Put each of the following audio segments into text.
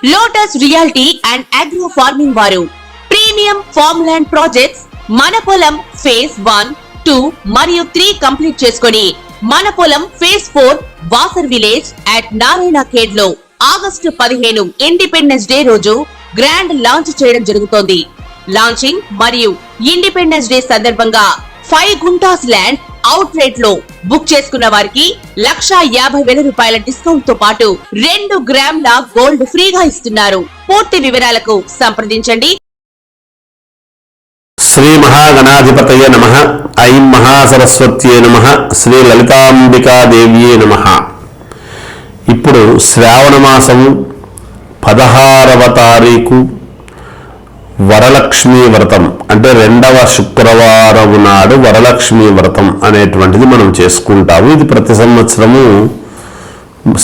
Lotus reality and agro farming వారు premium farm land projects మన పొలం ఫేజ్ 1, 2 మరియు 3 కంప్లీట్ చేసుకొని మన పొలం phase 4 Wasar village at Narayana Khed లో ఆగస్టు 15 ఇండిపెండెన్స్ డే రోజు గ్రాండ్ లాంచ్ చేయడం జరుగుతోంది. లాంచింగ్ మరియు ఇండిపెండెన్స్ డే సందర్భంగా 5 గుంటాస్ ల్యాండ్ అవుట్ రేట్ లో బుక్ చేసుకున్న వారికి 1,50,000 రూపాయల డిస్కౌంట్ తో పాటు 2 గ్రాముల గోల్డ్ ఫ్రీగా ఇస్తున్నారు. పూర్తి వివరాలకు సంప్రదించండి. శ్రీ మహాగణాధిపతయ నమః. ఐం మహాసరస్వత్యే నమః. శ్రీ లలితాంబికాదేవ్యే నమః. ఇప్పుడు శ్రావణ మాసము 16వ తారీఖు వరలక్ష్మీ వ్రతం అంటే 2వ శుక్రవారం నాడు వరలక్ష్మీ వ్రతం అనేటువంటిది మనం చేసుకుంటాము. ఇది ప్రతి సంవత్సరము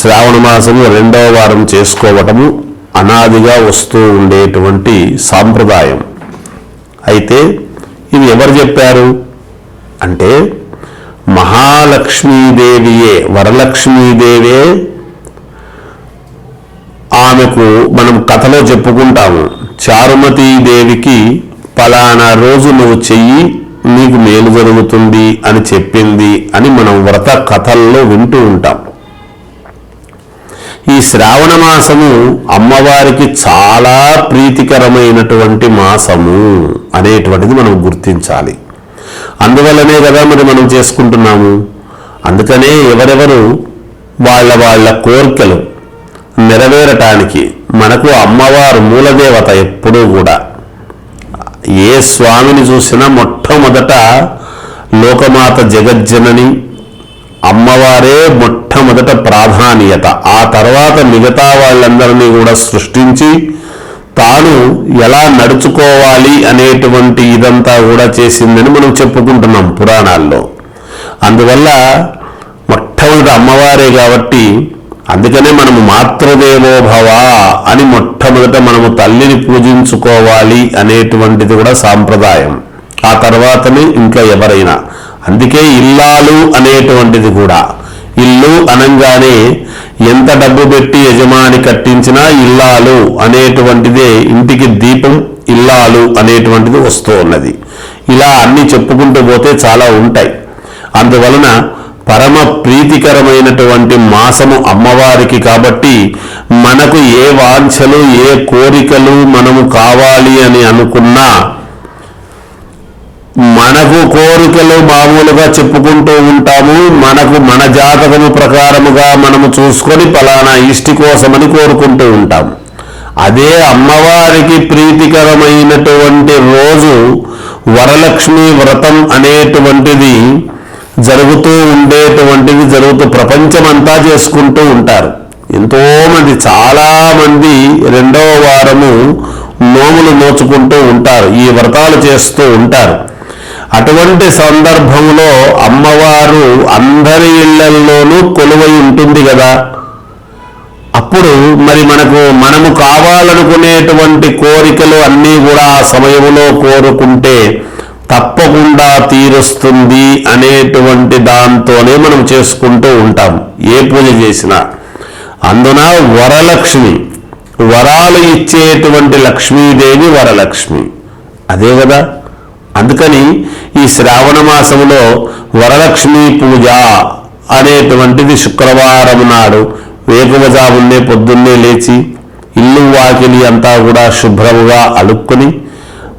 శ్రావణ మాసము 2వ వారం చేసుకోవటము అనాదిగా వస్తూ ఉండేటువంటి సాంప్రదాయం. అయితే ఇది ఎవరు చెప్పారు అంటే మహాలక్ష్మీదేవియే, వరలక్ష్మీదేవే. ఆమెకు మనం కథలో చెప్పుకుంటాము, చారుమతీదేవికి పలానా రోజు నువ్వు చెయ్యి నీకు మేలు జరుగుతుంది అని చెప్పింది అని మనం వ్రత కథల్లో వింటూ ఉంటాం. ఈ శ్రావణ మాసము అమ్మవారికి చాలా ప్రీతికరమైనటువంటి మాసము అనేటువంటిది మనం గుర్తించాలి. అందువల్లనే కదా మరి మనం చేసుకుంటున్నాము. అందుకనే ఎవరెవరు వాళ్ళ కోరికలు నెరవేరటానికి మనకు అమ్మవారు మూలదేవత. ఎప్పుడూ కూడా ఏ స్వామిని చూసినా మొట్టమొదట లోకమాత జగజ్జనని అమ్మవారే మొట్టమొదట ప్రాధాన్యత. ఆ తర్వాత మిగతా వాళ్ళందరినీ కూడా సృష్టించి తాను ఎలా నడుచుకోవాలి అనేటువంటి ఇదంతా కూడా చేసిందని మనం చెప్పుకుంటున్నాం పురాణాల్లో. అందువల్ల మొట్టమొదటి అమ్మవారే కాబట్టి అందుకనే మనము మాతృదేవోభవ అని మొట్టమొదట మనము తల్లిని పూజించుకోవాలి అనేటువంటిది కూడా సాంప్రదాయం. ఆ తర్వాతనే ఇంట్లో ఎవరైనా. అందుకే ఇల్లాలు అనేటువంటిది కూడా. ఇల్లు అనంగానే ఎంత డబ్బు పెట్టి యజమాని కట్టించినా ఇల్లాలు అనేటువంటిదే, ఇంటికి దీపం ఇల్లాలు అనేటువంటిది వస్తూ ఉన్నది. ఇలా అన్ని చెప్పుకుంటూ పోతే చాలా ఉంటాయి. అందువలన పరమ ప్రీతికరమైనటువంటి మాసము అమ్మవారికి కాబట్టి మనకు ఏ వాంఛలు ఏ కోరికలు మనము కావాలి అని అనుకున్నా మనకు కోరికలు మామూలుగా చెప్పుకుంటూ ఉంటాము. మనకు మన జాతకము ప్రకారముగా మనము చూసుకొని పలానా ఇష్టి కోసమని కోరుకుంటూ ఉంటాము. అదే అమ్మవారికి ప్రీతికరమైనటువంటి రోజు వరలక్ష్మి వ్రతం అనేటువంటిది జరుగుతూ ఉండేటువంటిది ప్రపంచమంతా చేసుకుంటూ ఉంటారు. ఎంతోమంది చాలామంది 2వ వారము నోములు నోచుకుంటూ ఉంటారు, ఈ వ్రతాలు చేస్తూ ఉంటారు. అటువంటి సందర్భంలో అమ్మవారు అందరి ఇళ్లలోనూ కొలువై ఉంటుంది కదా. అప్పుడు మరి మనము కావాలనుకునేటువంటి కోరికలు అన్నీ కూడా ఆ సమయంలో కోరుకుంటే తప్పకుండా తీరుస్తుంది అనేటువంటి దాంతోనే మనం చేసుకుంటూ ఉంటాం ఏ పూజ చేసినా. అందున వరలక్ష్మి, వరాలు ఇచ్చేటువంటి లక్ష్మీదేవి వరలక్ష్మి అదే కదా. అందుకని ఈ శ్రావణ మాసంలో వరలక్ష్మి పూజ అనేటువంటిది శుక్రవారం నాడు వేకువజామునే పొద్దున్నే లేచి ఇల్లు వాకిలి అంతా కూడా శుభ్రముగా అలుక్కుని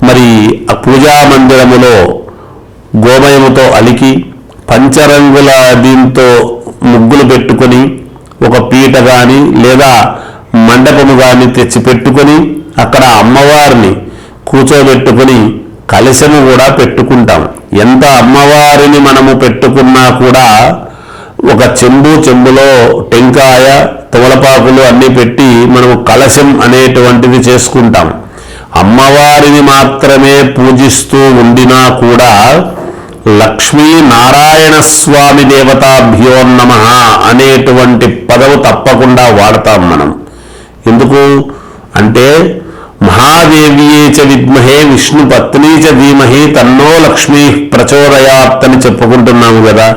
మరి ఆ పూజా మందిరములో గోమయముతో అలికి పంచరంగుల దీంతో ముగ్గులు పెట్టుకొని ఒక పీట కానీ లేదా మండపము కానీ తెచ్చిపెట్టుకొని అక్కడ అమ్మవారిని కూర్చోబెట్టుకొని కలశము కూడా పెట్టుకుంటాం. ఎంత అమ్మవారిని మనము పెట్టుకున్నా కూడా ఒక చెంబులో టెంకాయ తమలపాకులు అన్నీ పెట్టి మనము కలశం అనేటువంటిది చేసుకుంటాం. అమ్మవారిని మాత్రమే పూజిస్తూ ఉండినా కూడా లక్ష్మీ నారాయణ స్వామి దేవతాభ్యో నమః అనేటువంటి పదవు తప్పకుండా వాడతాం మనం. ఎందుకు అంటే మహాదేవ్యే చ విద్మహే విష్ణు పత్నీ చ ధీమహి తన్నో లక్ష్మీ ప్రచోదయాత్ అని చెప్పుకుంటున్నాము కదా.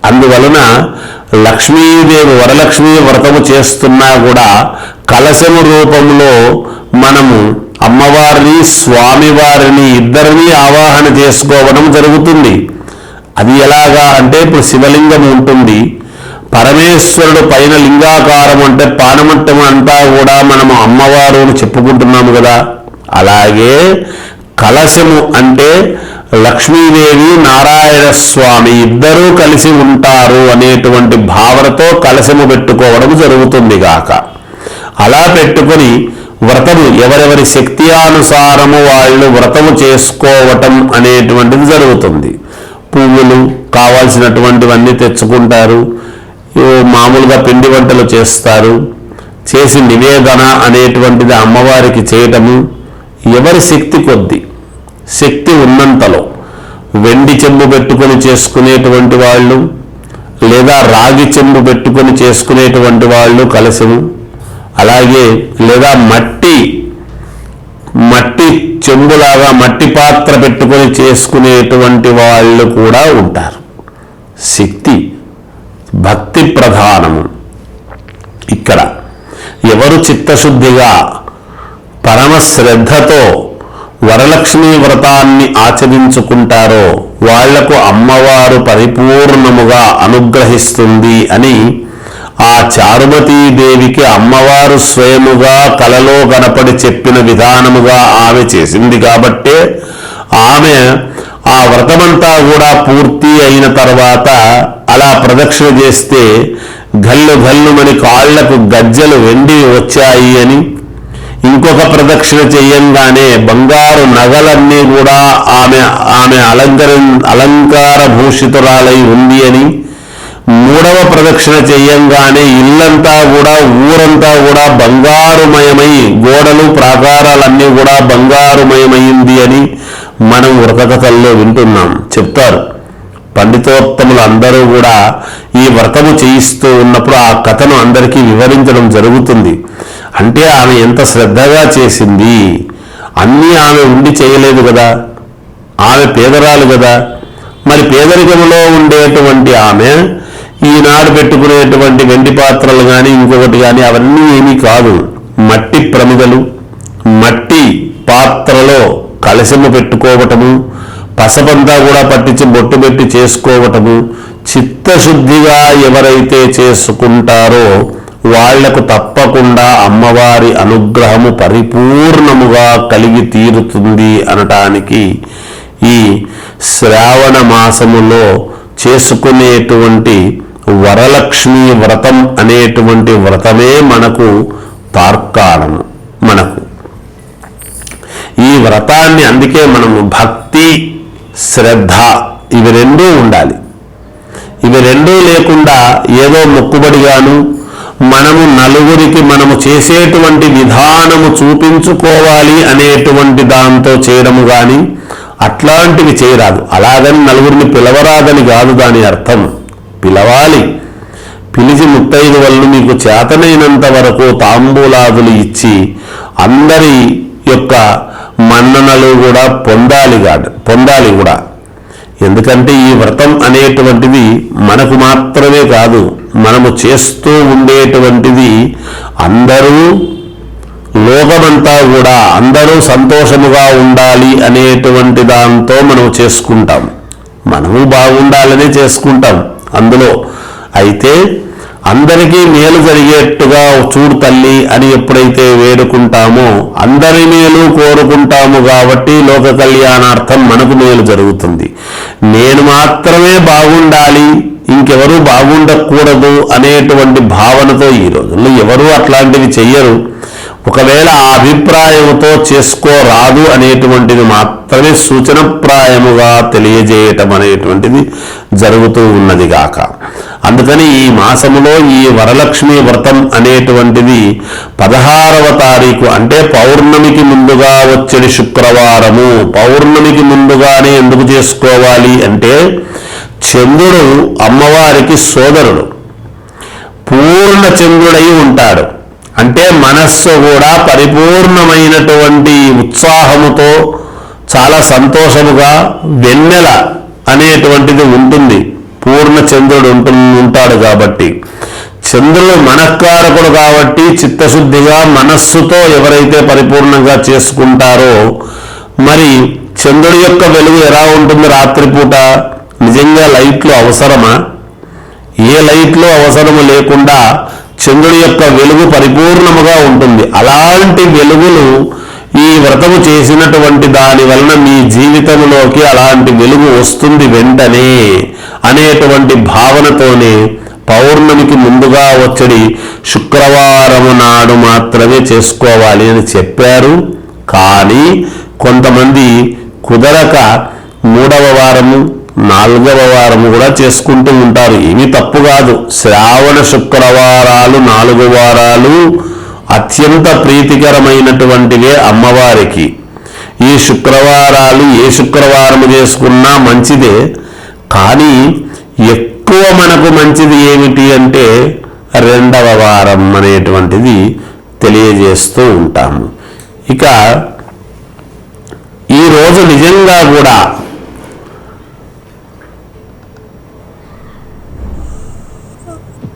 అందువలన లక్ష్మీదేవి వరలక్ష్మీ వ్రతము చేస్తున్నా కూడా కలశము రూపంలో మనము అమ్మవారిని స్వామివారిని ఇద్దరిని ఆవాహన చేసుకోవడం జరుగుతుంది. అది ఎలాగా అంటే ఇప్పుడు శివలింగం ఉంటుంది, పరమేశ్వరుడు పైన లింగాకారం అంటే పానమట్టం అంతా కూడా మనము అమ్మవారు అని చెప్పుకుంటున్నాము కదా. అలాగే కలశము అంటే లక్ష్మీదేవి నారాయణ స్వామి ఇద్దరూ కలిసి ఉంటారు అనేటువంటి భావనతో కలశము పెట్టుకోవడం జరుగుతుంది గాక. అలా పెట్టుకొని వ్రతము ఎవరెవరి శక్తి అనుసారము వాళ్ళు వ్రతము చేసుకోవటం అనేటువంటిది జరుగుతుంది. పువ్వులు కావాల్సినటువంటివన్నీ తెచ్చుకుంటారు, మామూలుగా పిండి వంటలు చేస్తారు, చేసి నివేదన అనేటువంటిది అమ్మవారికి చేయటము. ఎవరి శక్తి కొద్ది, శక్తి ఉన్నంతలో వెండి చెంబు పెట్టుకొని చేసుకునేటువంటి వాళ్ళు, లేదా రాగి చెంబు పెట్టుకొని చేసుకునేటువంటి వాళ్ళు కలశము, అలాగే లేదా మట్టి చెంబులాగా మట్టి పాత్ర పెట్టుకొని చేసుకునేటువంటి వాళ్ళు కూడా ఉంటారు. శక్తి భక్తి ప్రధానము. ఇక్కడ ఎవరు చిత్తశుద్ధిగా పరమ శ్రద్ధతో వరలక్ష్మీ వ్రతాన్ని ఆచరించుకుంటారో వాళ్లకు అమ్మవారు పరిపూర్ణముగా అనుగ్రహిస్తుంది అని ఆ చారుమతీదేవికి అమ్మవారు స్వయముగా కలలో కనపడి చెప్పిన విధానముగా ఆమె చేసింది కాబట్టే ఆమె ఆ వ్రతమంతా కూడా పూర్తి అయిన తర్వాత అలా ప్రదక్షిణ చేస్తే గల్లు గల్లుమని కాళ్లకు గజ్జలు వెండి వచ్చాయి అని, ఇంకొక ప్రదక్షిణ చెయ్యంగానే బంగారు నగలన్నీ కూడా ఆమె అలంకార భూషితురాలై ఉంది అని, మూడవ ప్రదక్షిణ చెయ్యంగానే ఇల్లంతా కూడా ఊరంతా కూడా బంగారుమయమై గోడలు ప్రాకారాలన్నీ కూడా బంగారుమయమైంది అని మనం వ్రతకథల్లో వింటున్నాం. చెప్తారు పండితోత్తములు అందరూ కూడా ఈ వ్రతము చేయిస్తూ ఉన్నప్పుడు ఆ కథను అందరికీ వివరించడం జరుగుతుంది. అంటే ఆమె ఎంత శ్రద్ధగా చేసింది, అన్నీ ఆమె ఉండి చేయలేదు కదా, ఆమె పేదరాలు కదా. మరి పేదరికంలో ఉండేటువంటి ఆమె ఈనాడు పెట్టుకునేటువంటి వెండి పాత్రలు కానీ ఇంకొకటి కానీ అవన్నీ ఏమీ కాదు, మట్టి ప్రమిదలు, మట్టి పాత్రలో కలశము పెట్టుకోవటము, పసపంతా కూడా పట్టించి బొట్టు పెట్టి చేసుకోవటము, చిత్తశుద్ధిగా ఎవరైతే చేసుకుంటారో వాళ్లకు తప్పకుండా అమ్మవారి అనుగ్రహము పరిపూర్ణముగా కలిగి తీరుతుంది అనటానికి ఈ శ్రావణ మాసములో చేసుకునేటువంటి వరలక్ష్మీ వ్రతం అనేటువంటి వ్రతమే మనకు తార్కాణము. మనకు ఈ వ్రతాన్ని అందుకే మనము భక్తి శ్రద్ధ ఇవి రెండూ ఉండాలి. ఇవి రెండూ లేకుండా ఏదో మొక్కుబడిగాను మనము నలుగురికి మనము చేసేటువంటి విధానము చూపించుకోవాలి అనేటువంటి దాంతో చేయడము కానీ అట్లాంటివి చేయరాదు. అలాగని నలుగురిని పిలవరాదని కాదు దాని అర్థం. పిలవాలి, పిలిచి ముత్తైదువలను మీకు చేతనైనంత వరకు తాంబూలాదులు ఇచ్చి అందరి యొక్క మన్ననలు కూడా పొందాలి కూడా. ఎందుకంటే ఈ వ్రతం అనేటువంటిది మనకు మాత్రమే కాదు, మనము చేస్తూ ఉండేటువంటిది అందరూ లోకమంతా కూడా అందరూ సంతోషముగా ఉండాలి అనేటువంటి దాంతో మనం చేసుకుంటాం. మనము బాగుండాలనే చేసుకుంటాం అందులో. అయితే అందరికీ మేలు జరిగేట్టుగా చూడు తల్లి అని ఎప్పుడైతే వేడుకుంటామో అందరి మేలు కోరుకుంటాము కాబట్టి లోక కళ్యాణార్థం మనకు మేలు జరుగుతుంది. నేను మాత్రమే బాగుండాలి, ఇంకెవరూ బాగుండకూడదు అనేటువంటి భావనతో ఈ రోజుల్లో ఎవరూ అట్లాంటివి చెయ్యరు. ఒకవేళ ఆ అభిప్రాయంతో చేసుకోరాదు అనేటువంటిది మాత్రమే సూచనప్రాయముగా తెలియజేయటం అనేటువంటిది జరుగుతూ ఉన్నది గాక. అందుకని ఈ మాసములో ఈ వరలక్ష్మి వ్రతం అనేటువంటిది 16వ తారీఖు అంటే పౌర్ణమికి ముందుగా వచ్చేది శుక్రవారము. పౌర్ణమికి ముందుగానే ఎందుకు చేసుకోవాలి అంటే చంద్రుడు అమ్మవారికి సోదరుడు, పూర్ణ చంద్రుడై ఉంటాడు. అంటే మనస్సు కూడా పరిపూర్ణమైనటువంటి ఉత్సాహముతో చాలా సంతోషముగా వెన్నెల అనేటువంటిది ఉంటుంది పూర్ణ చంద్రుడు ఉంటాడు కాబట్టి, చంద్రుడు మనఃకారకుడు కాబట్టి చిత్తశుద్ధిగా మనస్సుతో ఎవరైతే పరిపూర్ణంగా చేసుకుంటారో, మరి చంద్రుడి యొక్క వెలుగు ఎలా ఉంటుంది రాత్రిపూట? నిజంగా లైట్లు అవసరమా? ఏ లైట్లు అవసరము లేకుండా చంద్రుడి యొక్క వెలుగు పరిపూర్ణముగా ఉంటుంది. అలాంటి వెలుగును ఈ వ్రతము చేసినటువంటి దాని వలన మీ జీవితంలోకి అలాంటి వెలుగు వస్తుంది వెంటనే అనేటువంటి భావనతోనే పౌర్ణమికి ముందుగా వచ్చడి శుక్రవారము నాడు మాత్రమే చేసుకోవాలి అని చెప్పారు. కానీ కొంతమంది కుదరక 3వ వారము 4వ వారము కూడా చేసుకుంటూ ఉంటారు. ఇవి తప్పు కాదు. శ్రావణ శుక్రవారాలు 4 వారాలు అత్యంత ప్రీతికరమైనటువంటివే అమ్మవారికి. ఈ శుక్రవారాలు ఏ శుక్రవారము చేసుకున్నా మంచిదే. కానీ ఎక్కువ మనకు మంచిది ఏమిటి అంటే 2వ వారం అనేటువంటిది తెలియజేస్తూ ఉంటాము. ఇక ఈరోజు నిజంగా కూడా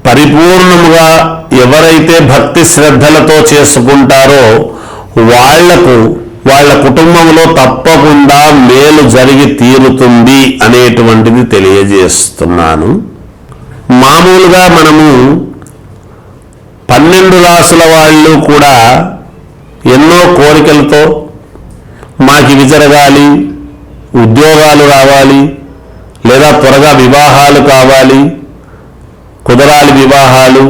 పరిపూర్ణముగా ఎవరైతే భక్తి శ్రద్ధలతో చేసుకుంటారో వాళ్లకు వాళ్ళ కుటుంబంలో తప్పకుండా మేలు జరిగి తీరుతుంది అనేటువంటిది తెలియజేస్తున్నాను. మామూలుగా మనము 12 రాసుల వాళ్ళు కూడా ఎన్నో కోరికలతో మాకు ఇవి జరగాలి, ఉద్యోగాలు రావాలి, లేదా త్వరగా వివాహాలు కావాలి, కుదరాలి వివాహాలు,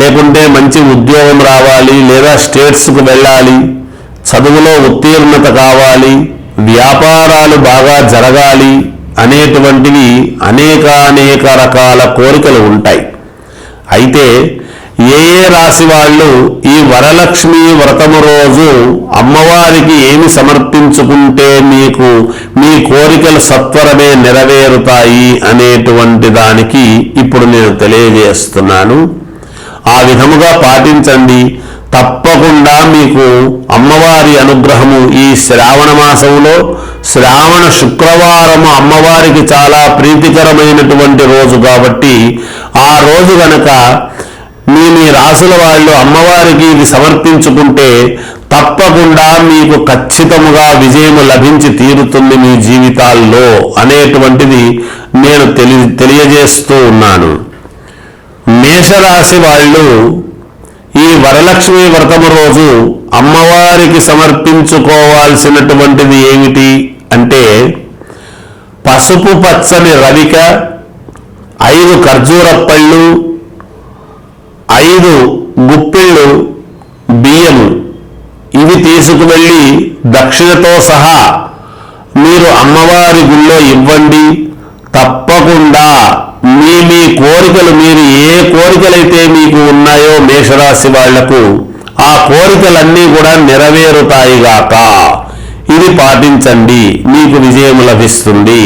లేకుంటే మంచి ఉద్యోగం రావాలి, లేదా స్టేట్స్కు వెళ్ళాలి, చదువులో ఉత్తీర్ణత కావాలి, వ్యాపారాలు బాగా జరగాలి అనేటువంటివి అనేక రకాల కోరికలు ఉంటాయి. అయితే ఏ రాశి వాళ్ళు ఈ వరలక్ష్మి వ్రతము రోజు అమ్మవారికి ఏమి సమర్పించుకుంటే మీకు మీ కోరికలు సత్వరమే నెరవేరుతాయి అనేటువంటి దానికి ఇప్పుడు నేను తెలియజేస్తున్నాను. ఆ విధముగా పాటించండి. తప్పకుండా మీకు అమ్మవారి అనుగ్రహము ఈ శ్రావణ మాసంలో శ్రావణ శుక్రవారము అమ్మవారికి చాలా ప్రీతికరమైనటువంటి రోజు కాబట్టి ఆ రోజు గనక మీ రాసుల వాళ్ళు అమ్మవారికి ఇది సమర్పించుకుంటే తప్పకుండా మీకు ఖచ్చితముగా విజయము లభించి తీరుతుంది మీ జీవితాల్లో అనేటువంటిది నేను తెలియజేస్తూ ఉన్నాను. మేషరాశి వాళ్ళు ఈ వరలక్ష్మి వ్రతము రోజు అమ్మవారికి సమర్పించుకోవాల్సినటువంటిది ఏమిటి అంటే పసుపు పచ్చని రవిక, 5 ఖర్జూర పళ్ళు, 5 గుప్పిళ్ళు బియ్యము, ఇవి తీసుకువెళ్ళి దక్షిణతో సహా మీరు అమ్మవారి గుళ్ళో ఇవ్వండి. తప్పకుండా మీ కోరికలు, మీరు ఏ కోరికలైతే మీకు ఉన్నాయో మేషరాశి వాళ్లకు ఆ కోరికలన్నీ కూడా నెరవేరుతాయిగాక. ఇది పాటించండి, మీకు విజయం లభిస్తుంది.